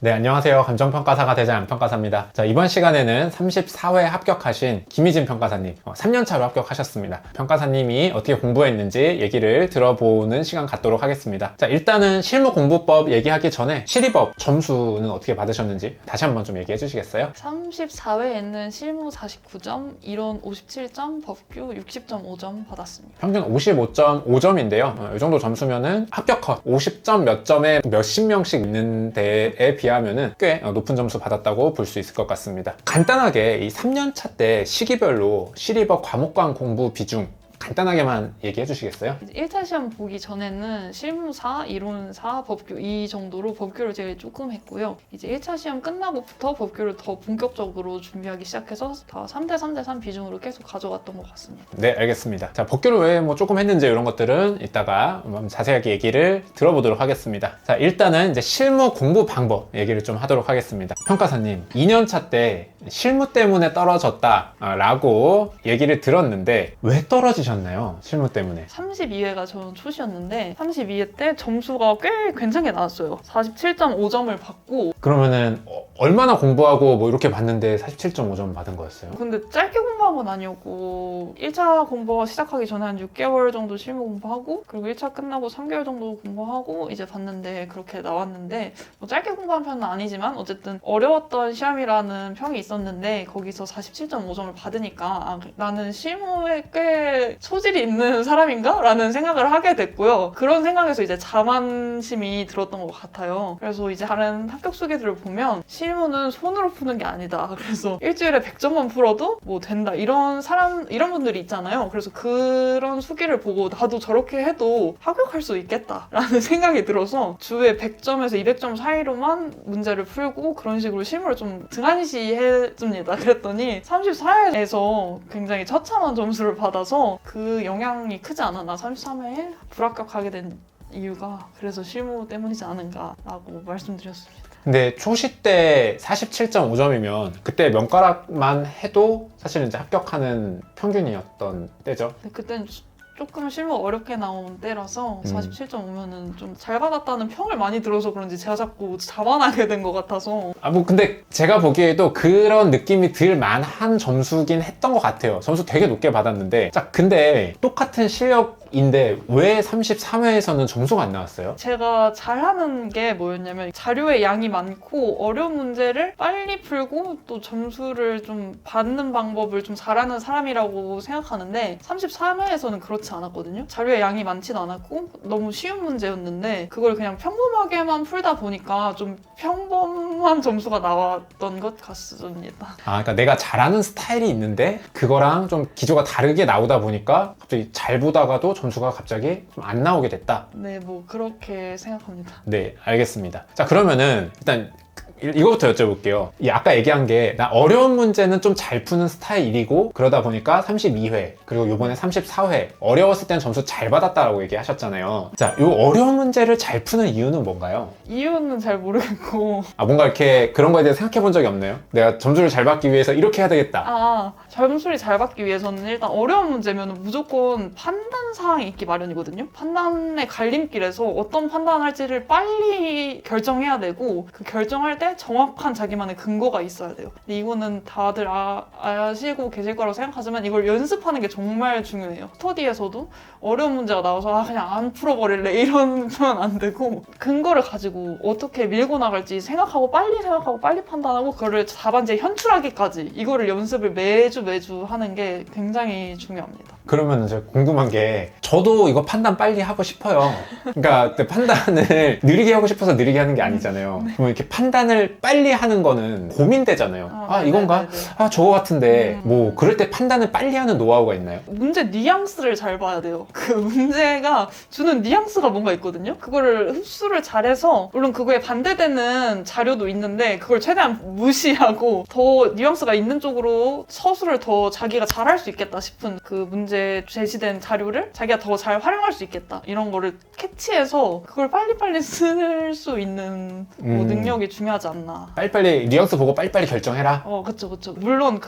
네, 안녕하세요. 감정평가사가 되자 양평가사입니다. 자, 이번 시간에는 34회 합격하신 김희진 평가사님, 3년차로 합격하셨습니다. 평가사님이 어떻게 공부했는지 얘기를 들어보는 시간 갖도록 하겠습니다. 자, 일단은 실무공부법 얘기하기 전에 시리법 점수는 어떻게 받으셨는지 다시 한번 좀 얘기해 주시겠어요? 34회에는 실무 49점, 이론 57점, 법규 60.5점 받았습니다. 평균 55.5점인데요. 이 정도 점수면은 합격 컷 50점 몇 점에 몇십 명씩 있는 데에 비하면은 꽤 높은 점수 받았다고 볼 수 있을 것 같습니다. 간단하게 이 3년차 때 시기별로 시리법 과목간 공부 비중 간단하게만 얘기해 주시겠어요? 1차 시험 보기 전에는 실무 4, 이론 4, 법규 이 정도로 법규를 제일 조금 했고요. 이제 1차 시험 끝나고부터 법규를 더 본격적으로 준비하기 시작해서 다 3대 3대 3 비중으로 계속 가져갔던 것 같습니다. 네, 알겠습니다. 자, 법규를 왜 조금 했는지 이런 것들은 이따가 자세하게 얘기를 들어보도록 하겠습니다. 자, 일단은 이제 실무 공부 방법 얘기를 좀 하도록 하겠습니다. 평가사님, 2년차 때 실무 때문에 떨어졌다라고 얘기를 들었는데 왜 떨어지셨나요? 실무 때문에. 32회가 저는 초시였는데 32회 때 점수가 꽤 괜찮게 나왔어요. 47.5점을 받고. 그러면은 얼마나 공부하고 뭐 이렇게 봤는데 47.5점 받은 거였어요? 근데 짧게 공부한 건 아니었고 1차 공부 시작하기 전에 한 6개월 정도 실무 공부하고 그리고 1차 끝나고 3개월 정도 공부하고 이제 봤는데 그렇게 나왔는데 뭐 짧게 공부한 편은 아니지만 어쨌든 어려웠던 시험이라는 평이 있었는데 거기서 47.5점을 받으니까 나는 실무에 꽤 소질이 있는 사람인가? 라는 생각을 하게 됐고요. 그런 생각에서 이제 자만심이 들었던 것 같아요. 그래서 이제 다른 합격 수기들을 보면 실무는 손으로 푸는 게 아니다. 그래서 일주일에 100점만 풀어도 뭐 된다. 이런 분들이 있잖아요. 그래서 그런 수기를 보고 나도 저렇게 해도 합격할 수 있겠다. 라는 생각이 들어서 주에 100점에서 200점 사이로만 문제를 풀고 그런 식으로 실무를 좀 등한시 해줍니다. 그랬더니 34회에서 굉장히 처참한 점수를 받아서 그 영향이 크지 않았나. 33회에 불합격하게 된 이유가 그래서 실무 때문이지 않은가라고 말씀드렸습니다. 근데 초시 때 47.5점이면 그때 명가락만 해도 사실 이제 합격하는 평균이었던 때죠. 근데 그때는 조금 실무 어렵게 나온 때라서 47.5면은 좀 잘 받았다는 평을 많이 들어서 그런지 제가 자꾸 자만하게 된 것 같아서. 뭐 근데 제가 보기에도 그런 느낌이 들 만한 점수긴 했던 것 같아요. 점수 되게 높게 받았는데. 자, 근데 똑같은 실력인데 왜 33회에서는 점수가 안 나왔어요? 제가 잘하는 게 뭐였냐면 자료의 양이 많고 어려운 문제를 빨리 풀고 또 점수를 좀 받는 방법을 좀 잘하는 사람이라고 생각하는데 33회에서는 그렇지 않았거든요. 자료의 양이 많지도 않았고 너무 쉬운 문제였는데 그걸 그냥 평범하게만 풀다 보니까 좀 평범한 점수가 나왔던 것 같습니다. 그러니까 내가 잘하는 스타일이 있는데 그거랑 좀 기조가 다르게 나오다 보니까 갑자기 잘 보다가도 점수가 갑자기 좀 안 나오게 됐다. 네, 뭐 그렇게 생각합니다. 네, 알겠습니다. 자, 그러면은 일단 이거부터 여쭤볼게요. 아까 얘기한 게 나 어려운 문제는 좀 잘 푸는 스타일이고 그러다 보니까 32회 그리고 요번에 34회 어려웠을 때는 점수 잘 받았다라고 얘기하셨잖아요. 자, 요 어려운 문제를 잘 푸는 이유는 뭔가요? 이유는 잘 모르겠고 뭔가 이렇게 그런 거에 대해 생각해 본 적이 없나요? 내가 점수를 잘 받기 위해서 이렇게 해야 되겠다. 점수를 잘 받기 위해서는 일단 어려운 문제면 무조건 판단 사항이 있기 마련이거든요. 판단의 갈림길에서 어떤 판단을 할지를 빨리 결정해야 되고 그 결정할 때 정확한 자기만의 근거가 있어야 돼요. 근데 이거는 다들 아시고 계실 거라고 생각하지만 이걸 연습하는 게 정말 중요해요. 스터디에서도 어려운 문제가 나와서 그냥 안 풀어버릴래 이러면 안 되고 근거를 가지고 어떻게 밀고 나갈지 생각하고 빨리 판단하고 그거를 답안지에 현출하기까지 이거를 연습을 매주 하는 게 굉장히 중요합니다. 그러면 제가 궁금한 게 저도 이거 판단 빨리 하고 싶어요. 그러니까 판단을 느리게 하고 싶어서 느리게 하는 게 아니잖아요. 그러면 이렇게 판단을 빨리 하는 거는 고민되잖아요. 이건가? 저거 같은데 뭐 그럴 때 판단을 빨리 하는 노하우가 있나요? 문제 뉘앙스를 잘 봐야 돼요. 그 문제가 주는 뉘앙스가 뭔가 있거든요. 그거를 흡수를 잘해서 물론 그거에 반대되는 자료도 있는데 그걸 최대한 무시하고 더 뉘앙스가 있는 쪽으로 서술을 더 자기가 잘할 수 있겠다 싶은 그 문제 제시된 자료를 자기가 더 잘 활용할 수 있겠다 이런 거를 캐치해서 그걸 빨리빨리 쓸 수 있는 뭐 능력이 중요하지 않나. 빨리빨리 뉘앙스 보고 빨리빨리 결정해라. 그쵸. 물론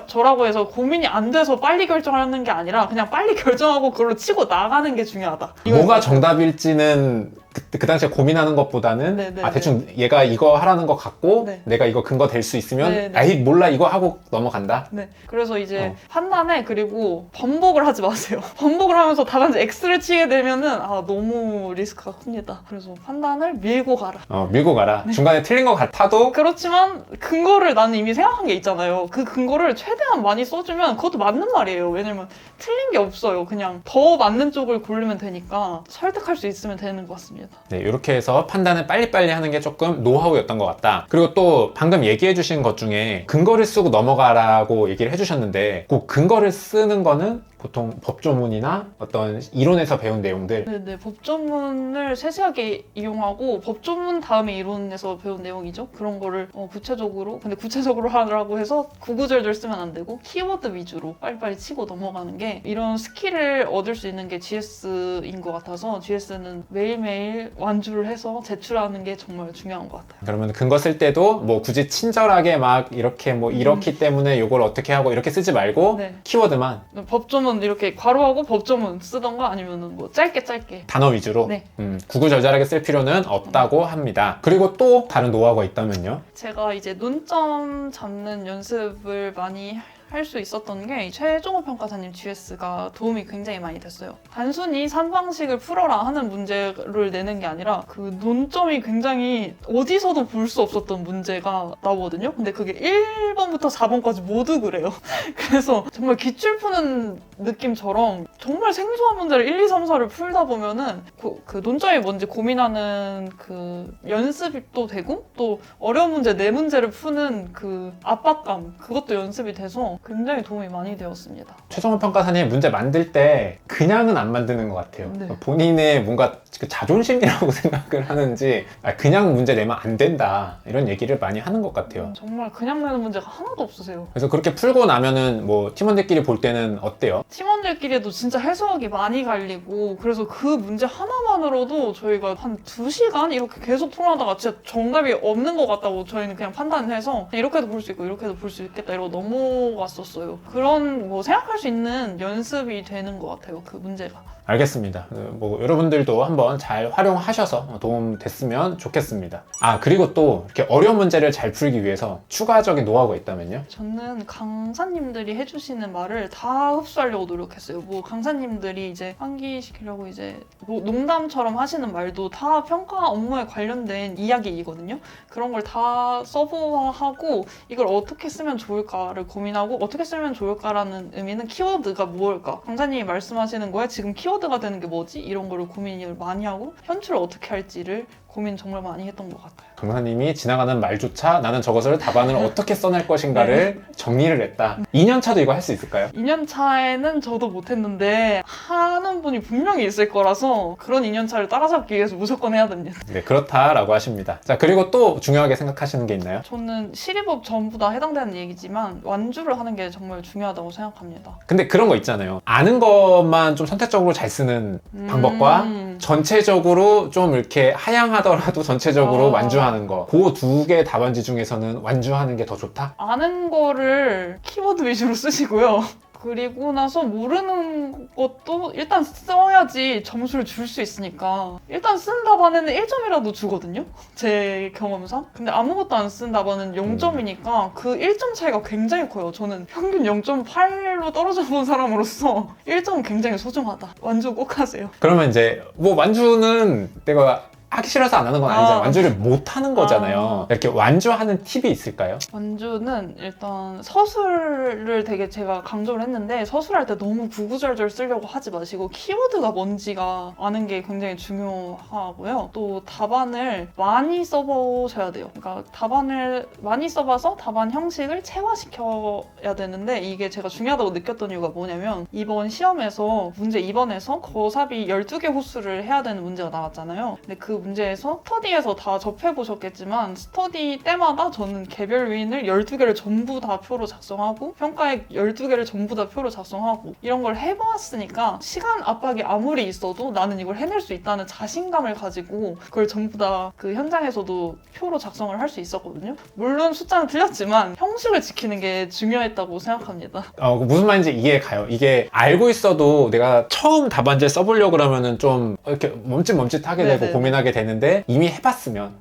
저라고 해서 고민이 안 돼서 빨리 결정하는 게 아니라 그냥 빨리 결정하고 그걸로 치고 나가는 게 중요하다. 뭐가 정답일지는 그 당시에 고민하는 것보다는 네, 네, 아 대충 얘가 이거 하라는 것 같고 네. 내가 이거 근거 될 수 있으면 네, 네. 아이 몰라 이거 하고 넘어간다. 네. 그래서 이제 어. 판단에 그리고 번복을 하지 마세요. 번복을 하면서 다단지 X를 치게 되면은 너무 리스크가 큽니다. 그래서 판단을 밀고 가라. 밀고 가라. 네. 중간에 틀린 것 같아도 그렇지만 근거를 나는 이미 생각한 게 있잖아요. 그 근거를 최대한 많이 써주면 그것도 맞는 말이에요. 왜냐면 틀린 게 없어요. 그냥 더 맞는 쪽을 고르면 되니까 설득할 수 있으면 되는 것 같습니다. 네, 이렇게 해서 판단을 빨리빨리 하는 게 조금 노하우였던 것 같다. 그리고 또 방금 얘기해 주신 것 중에 근거를 쓰고 넘어가라고 얘기를 해주셨는데 그 근거를 쓰는 거는 보통 법조문이나 어떤 이론에서 배운 내용들 네네, 법조문을 세세하게 이용하고 법조문 다음에 이론에서 배운 내용이죠. 그런 거를 구체적으로, 근데 구체적으로 하라고 해서 구구절절 쓰면 안 되고 키워드 위주로 빨리빨리 치고 넘어가는 게 이런 스킬을 얻을 수 있는 게 GS인 것 같아서 GS는 매일매일 완주를 해서 제출하는 게 정말 중요한 것 같아요. 그러면 근거 쓸 때도 뭐 굳이 친절하게 막 이렇게 뭐 이렇기 때문에 이걸 어떻게 하고 이렇게 쓰지 말고 네. 키워드만 법조문 이렇게 괄호하고 법조문 쓰던가 아니면은 뭐 짧게 단어 위주로 네. 구구절절하게 쓸 필요는 없다고 합니다. 그리고 또 다른 노하우가 있다면요? 제가 이제 논점 잡는 연습을 많이 할 수 있었던 게 최종호 평가사님 GS가 도움이 굉장히 많이 됐어요. 단순히 3방식을 풀어라 하는 문제를 내는 게 아니라 그 논점이 굉장히 어디서도 볼 수 없었던 문제가 나오거든요. 근데 그게 1번부터 4번까지 모두 그래요. 그래서 정말 기출 푸는 느낌처럼 정말 생소한 문제를 1, 2, 3, 4를 풀다 보면은 그 논점이 뭔지 고민하는 그 연습도 되고 또 어려운 문제 4문제를 푸는 그 압박감 그것도 연습이 돼서 굉장히 도움이 많이 되었습니다. 최종원 평가사님 문제 만들 때 그냥은 안 만드는 것 같아요. 네. 본인의 뭔가 그 자존심이라고 생각을 하는지 그냥 문제 내면 안 된다 이런 얘기를 많이 하는 것 같아요. 정말 그냥 내는 문제가 하나도 없으세요. 그래서 그렇게 풀고 나면은 뭐 팀원들끼리 볼 때는 어때요? 팀원들끼리도 진짜 해석이 많이 갈리고 그래서 그 문제 하나만으로도 저희가 한 2시간 이렇게 계속 토론하다가 진짜 정답이 없는 것 같다고 저희는 그냥 판단해서 이렇게도 볼 수 있고 이렇게도 볼 수 있겠다 이러고 넘어갔었어요. 그런 뭐 생각할 수 있는 연습이 되는 것 같아요. 그 문제가. 알겠습니다. 뭐 여러분들도 한번 잘 활용하셔서 도움 됐으면 좋겠습니다. 그리고 또 이렇게 어려운 문제를 잘 풀기 위해서 추가적인 노하우가 있다면요? 저는 강사님들이 해주시는 말을 다 흡수하려고 노력했어요. 뭐 강사님들이 이제 환기시키려고 이제 뭐 농담처럼 하시는 말도 다 평가 업무에 관련된 이야기이거든요. 그런 걸 다 서브화하고 이걸 어떻게 쓰면 좋을까를 고민하고 어떻게 쓰면 좋을까라는 의미는 키워드가 무엇일까? 강사님이 말씀하시는 거에 지금 키워드가 되는 게 뭐지? 이런 거를 고민을 많이 하고 현출을 어떻게 할지를 고민 정말 많이 했던 것 같아요. 강사님이 지나가는 말조차 나는 저것을 답안을 어떻게 써낼 것인가를 정리를 했다. 2년 차도 이거 할 수 있을까요? 2년 차에는 저도 못했는데 하는 분이 분명히 있을 거라서 그런 2년 차를 따라잡기 위해서 무조건 해야 됩니다. 네, 그렇다라고 하십니다. 자, 그리고 또 중요하게 생각하시는 게 있나요? 저는 시리법 전부 다 해당되는 얘기지만 완주를 하는 게 정말 중요하다고 생각합니다. 근데 그런 거 있잖아요. 아는 것만 좀 선택적으로 잘 쓰는 방법과 전체적으로 좀 이렇게 하향하더라도 전체적으로 완주하는 거. 그 두 개 답안지 중에서는 완주하는 게 더 좋다? 아는 거를 키워드 위주로 쓰시고요. 그리고 나서 모르는 것도 일단 써야지 점수를 줄 수 있으니까 일단 쓴 답안에는 1점이라도 주거든요? 제 경험상. 근데 아무것도 안 쓴 답안은 0점이니까 그 1점 차이가 굉장히 커요. 저는 평균 0.8로 떨어져 본 사람으로서 1점은 굉장히 소중하다. 완주 꼭 하세요. 그러면 이제 뭐 완주는 내가 하기 싫어서 안 하는 건 아니잖아요. 완주를 못 하는 거잖아요. 이렇게 완주하는 팁이 있을까요? 완주는 일단 서술을 되게 제가 강조를 했는데 서술할 때 너무 구구절절 쓰려고 하지 마시고 키워드가 뭔지가 아는 게 굉장히 중요하고요. 또 답안을 많이 써보셔야 돼요. 그러니까 답안을 많이 써봐서 답안 형식을 체화시켜야 되는데 이게 제가 중요하다고 느꼈던 이유가 뭐냐면 이번 시험에서 문제 2번에서 거사비 12개 호수를 해야 되는 문제가 나왔잖아요. 근데 그 문제에서 스터디에서 다 접해보셨겠지만 스터디 때마다 저는 개별 요인을 12개를 전부 다 표로 작성하고 평가액 12개를 전부 다 표로 작성하고 이런 걸 해보았으니까 시간 압박이 아무리 있어도 나는 이걸 해낼 수 있다는 자신감을 가지고 그걸 전부 다 그 현장에서도 표로 작성을 할 수 있었거든요. 물론 숫자는 틀렸지만 형식을 지키는 게 중요했다고 생각합니다. 무슨 말인지 이해 가요. 이게 알고 있어도 내가 처음 답안지를 써보려고 그러면은 좀 이렇게 멈칫멈칫하게 되고 네네. 고민하게 되는데 이미 해봤으면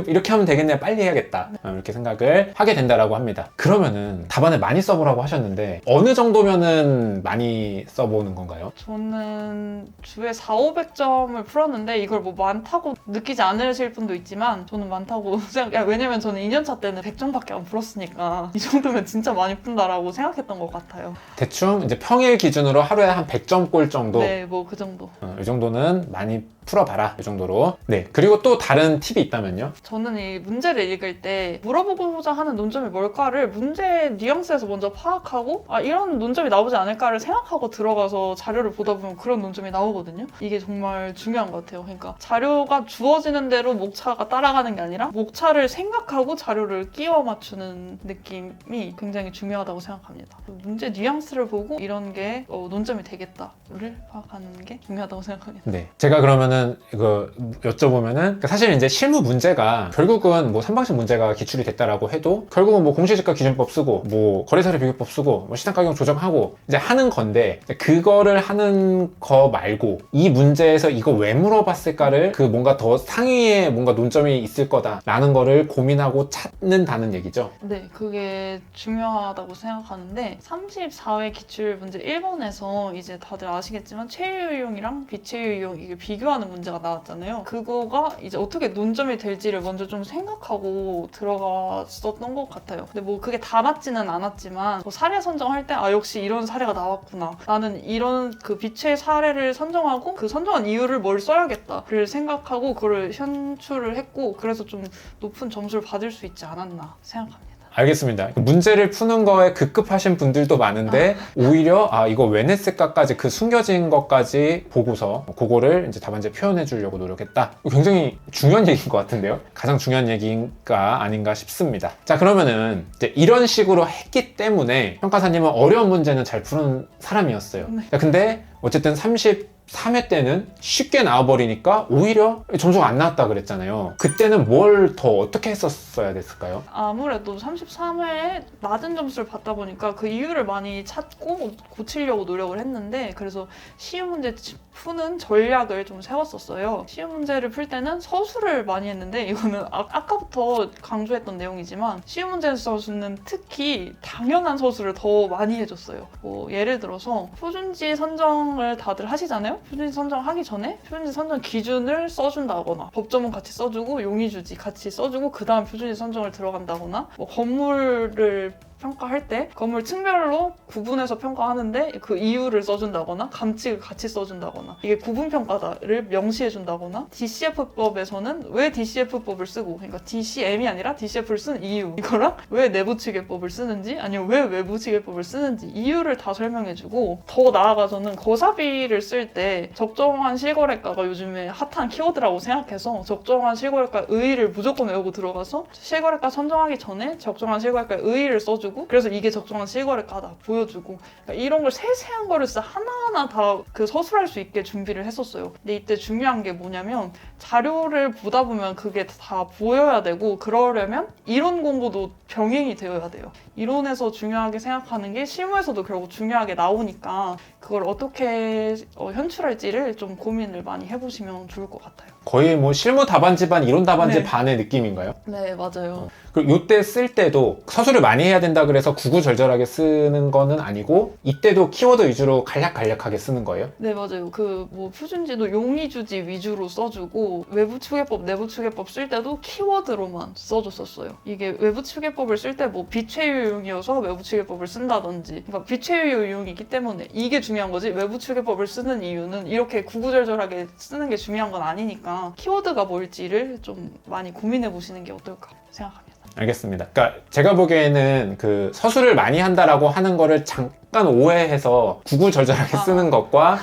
이렇게 하면 되겠네, 빨리 해야겠다, 이렇게 생각을 하게 된다라고 합니다. 그러면은 답안을 많이 써보라고 하셨는데 어느 정도면은 많이 써보는 건가요? 저는 주에 4,500점을 풀었는데 이걸 뭐 많다고 느끼지 않으실 분도 있지만 저는 많다고 생각해요. 왜냐면 저는 2년차 때는 100점밖에 안 풀었으니까 이 정도면 진짜 많이 푼다라고 생각했던 것 같아요. 대충 이제 평일 기준으로 하루에 한 100점 꼴 정도? 네, 뭐 그 정도. 이 정도는 많이 풀어봐라, 이 정도로. 네, 그리고 또 다른 팁이 있다면요? 저는 이 문제를 읽을 때 물어보고자 하는 논점이 뭘까를 문제 뉘앙스에서 먼저 파악하고 이런 논점이 나오지 않을까를 생각하고 들어가서 자료를 보다 보면 그런 논점이 나오거든요. 이게 정말 중요한 것 같아요. 그러니까 자료가 주어지는 대로 목차가 따라가는 게 아니라 목차를 생각하고 자료를 끼워 맞추는 느낌이 굉장히 중요하다고 생각합니다. 문제 뉘앙스를 보고 이런 게 논점이 되겠다를 파악하는 게 중요하다고 생각합니다. 네, 제가 그러면은 이거 여쭤보면은 사실 이제 실무 문제가 결국은 뭐 3방식 문제가 기출이 됐다라고 해도 결국은 뭐 공시지가 기준법 쓰고 뭐 거래사례 비교법 쓰고 뭐 시장가격 조정하고 이제 하는 건데, 그거를 하는 거 말고 이 문제에서 이거 왜 물어봤을까를 그 뭔가 더 상위에 뭔가 논점이 있을 거다라는 거를 고민하고 찾는다는 얘기죠. 네, 그게 중요하다고 생각하는데 34회 기출 문제 1번에서 이제 다들 아시겠지만 체유이용이랑 비체유이용 이게 비교하는 문제가 나왔잖아요. 그거가 이제 어떻게 논점이 될지를 먼저 좀 생각하고 들어갔었던 것 같아요. 근데 뭐 그게 다 맞지는 않았지만 뭐 사례 선정할 때 역시 이런 사례가 나왔구나. 나는 이런 그 비체 사례를 선정하고 그 선정한 이유를 뭘 써야겠다를 생각하고 그걸 현출을 했고 그래서 좀 높은 점수를 받을 수 있지 않았나 생각합니다. 알겠습니다. 문제를 푸는 거에 급급하신 분들도 많은데 오히려 이거 왜 냈을까까지 그 숨겨진 것까지 보고서 그거를 이제 답안지에 표현해 주려고 노력했다. 굉장히 중요한 얘기인 것 같은데요. 가장 중요한 얘기가 아닌가 싶습니다. 자, 그러면은 이제 이런 식으로 했기 때문에 평가사님은 어려운 문제는 잘 푸는 사람이었어요. 네. 자, 근데 어쨌든 33회 때는 쉽게 나와버리니까 오히려 점수가 안 나왔다 그랬잖아요. 그때는 뭘 더 어떻게 했었어야 됐을까요? 아무래도 33회에 낮은 점수를 받다 보니까 그 이유를 많이 찾고 고치려고 노력을 했는데 그래서 쉬운 문제 푸는 전략을 좀 세웠었어요. 쉬운 문제를 풀 때는 서술을 많이 했는데 이거는 아까부터 강조했던 내용이지만 쉬운 문제에서는 특히 당연한 서술을 더 많이 해줬어요. 뭐 예를 들어서 표준지 선정을 다들 하시잖아요. 표준지 선정하기 전에 표준지 선정 기준을 써준다거나 법조문 같이 써주고 용의주지 같이 써주고 그 다음 표준지 선정을 들어간다거나 뭐 건물을 평가할 때 건물 층별로 구분해서 평가하는데 그 이유를 써준다거나 감칙을 같이 써준다거나 이게 구분평가다를 명시해준다거나 DCF법에서는 왜 DCF법을 쓰고 그러니까 DCM이 아니라 DCF를 쓰는 이유 이거랑 왜 내부치계법을 쓰는지 아니면 왜 외부치계법을 쓰는지 이유를 다 설명해주고 더 나아가서는 거사비를 쓸 때 적정한 실거래가가 요즘에 핫한 키워드라고 생각해서 적정한 실거래가 의의를 무조건 외우고 들어가서 실거래가 선정하기 전에 적정한 실거래가 의의를 써주고 그래서 이게 적정한 실거래가다 보여주고 그러니까 이런 걸 세세한 거를 진짜 하나하나 다 그 서술할 수 있게 준비를 했었어요. 근데 이때 중요한 게 뭐냐면 자료를 보다 보면 그게 다 보여야 되고 그러려면 이론 공부도 병행이 되어야 돼요. 이론에서 중요하게 생각하는 게 실무에서도 결국 중요하게 나오니까 그걸 어떻게 현출할지를 좀 고민을 많이 해보시면 좋을 것 같아요. 거의 뭐 실무 답안지 반, 이론 답안지 네. 반의 느낌인가요? 네, 맞아요. 그리고 이때 쓸 때도 서술을 많이 해야 된다 그래서 구구절절하게 쓰는 거는 아니고 이때도 키워드 위주로 간략간략하게 쓰는 거예요? 네, 맞아요. 그 뭐 표준지도 용의주지 위주로 써주고 외부추계법, 내부추계법 쓸 때도 키워드로만 써줬었어요. 이게 외부추계법을 쓸 때 뭐 비체유용이어서 외부추계법을 쓴다든지 그러니까 비체유용이기 때문에 이게 중요한 거지 외부추계법을 쓰는 이유는 이렇게 구구절절하게 쓰는 게 중요한 건 아니니까 키워드가 뭘지를 좀 많이 고민해 보시는 게 어떨까 생각합니다. 알겠습니다. 그러니까 제가 보기에는 그 서술을 많이 한다라고 하는 거를 잠깐 오해해서 구구절절하게 쓰는 것과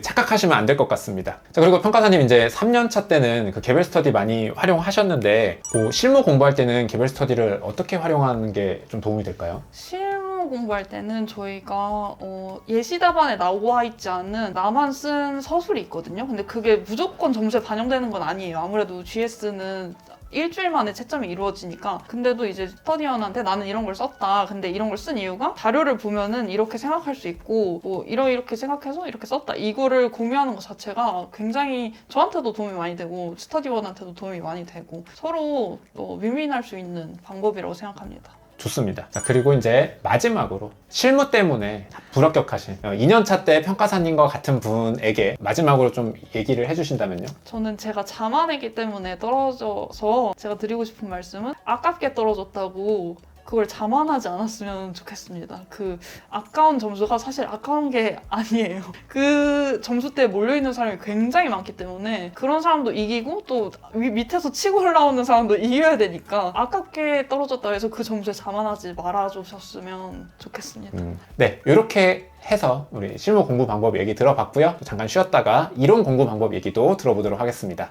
착각하시면 안 될 것 같습니다. 자, 그리고 평가사님 이제 3년차 때는 그 개별 스터디 많이 활용하셨는데 실무 공부할 때는 개별 스터디를 어떻게 활용하는 게 좀 도움이 될까요? 실무 공부할 때는 저희가 예시 답안에 나와 있지 않은 나만 쓴 서술이 있거든요. 근데 그게 무조건 점수에 반영되는 건 아니에요. 아무래도 GS는 일주일 만에 채점이 이루어지니까. 근데도 이제 스터디원한테 나는 이런 걸 썼다. 근데 이런 걸 쓴 이유가 자료를 보면은 이렇게 생각할 수 있고 뭐 이렇게 생각해서 이렇게 썼다. 이거를 공유하는 것 자체가 굉장히 저한테도 도움이 많이 되고 스터디원한테도 도움이 많이 되고 서로 윈윈할 수 있는 방법이라고 생각합니다. 좋습니다. 자, 그리고 이제 마지막으로 실무 때문에 불합격하신 2년차 때 평가사님과 같은 분에게 마지막으로 좀 얘기를 해주신다면요? 저는 제가 자만했기 때문에 떨어져서 제가 드리고 싶은 말씀은 아깝게 떨어졌다고 그걸 자만하지 않았으면 좋겠습니다. 그 아까운 점수가 사실 아까운 게 아니에요. 그 점수대에 몰려있는 사람이 굉장히 많기 때문에 그런 사람도 이기고 또 밑에서 치고 올라오는 사람도 이겨야 되니까 아깝게 떨어졌다 해서 그 점수에 자만하지 말아주셨으면 좋겠습니다. 네, 이렇게 해서 우리 실무 공부 방법 얘기 들어봤고요. 잠깐 쉬었다가 이론 공부 방법 얘기도 들어보도록 하겠습니다.